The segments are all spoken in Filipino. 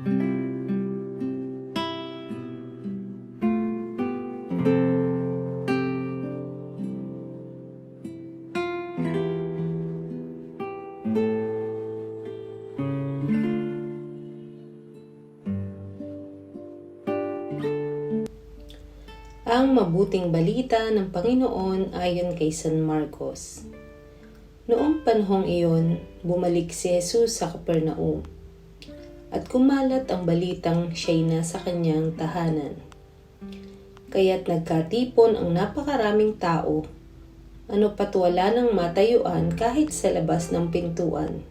Ang mabuting balita ng Panginoon ayon kay San Marcos. Noong panahong iyon, bumalik si Jesus sa Capernaum at kumalat ang balitang siya'y nasa kanyang tahanan. Kaya't nagkatipon ang napakaraming tao, ano pat wala nang matayuan kahit sa labas ng pintuan.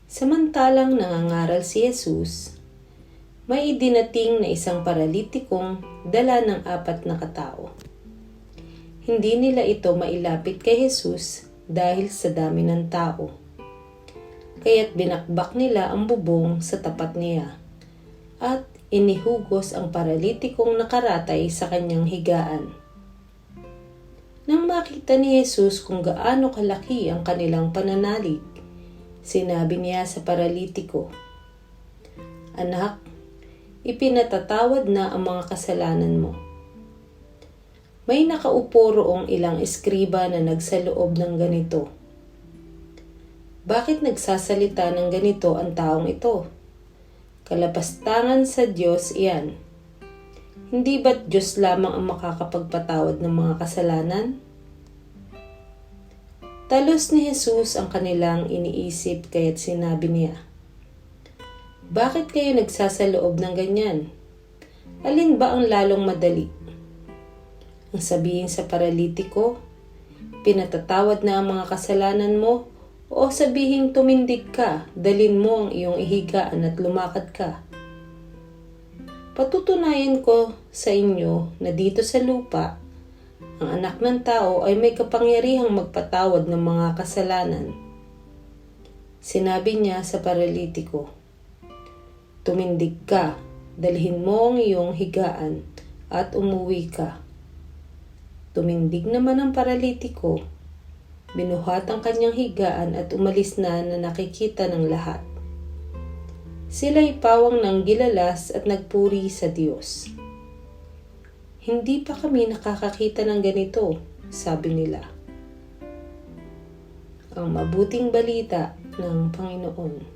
Samantalang nangangaral si Jesus, may idinating na isang paralitikong dala ng 4 na katao. Hindi nila ito mailapit kay Jesus dahil sa dami ng tao. Kaya't binakbak nila ang bubong sa tapat niya at inihugos ang paralitikong nakaratay sa kanyang higaan. Nang makita ni Jesus kung gaano kalaki ang kanilang pananalig, sinabi niya sa paralitiko, "Anak, ipinatatawad na ang mga kasalanan mo." May nakaupo roong ilang eskriba na nagsaloob ng ganito, "Bakit nagsasalita ng ganito ang taong ito? Kalapastangan sa Diyos iyan. Hindi ba't Diyos lamang ang makakapagpatawad ng mga kasalanan?" Talos ni Jesus ang kanilang iniisip kaya't sinabi niya, "Bakit kayo nagsasaloob ng ganyan? Alin ba ang lalong madali? Ang sabihin sa paralitiko, pinatatawad na ang mga kasalanan mo, o sabihin tumindig ka, dalin mo ang iyong ihigaan at lumakad ka? Patutunayan ko sa inyo na dito sa lupa, ang anak ng tao ay may kapangyarihang magpatawad ng mga kasalanan." Sinabi niya sa paralitiko, "Tumindig ka, dalhin mo ang iyong higaan at umuwi ka." Tumindig naman ang paralitiko, binuhat ang kanyang higaan at umalis na nakikita ng lahat. Sila'y pawang ng gilalas at nagpuri sa Diyos. "Hindi pa kami nakakakita ng ganito," sabi nila. Ang mabuting balita ng Panginoon.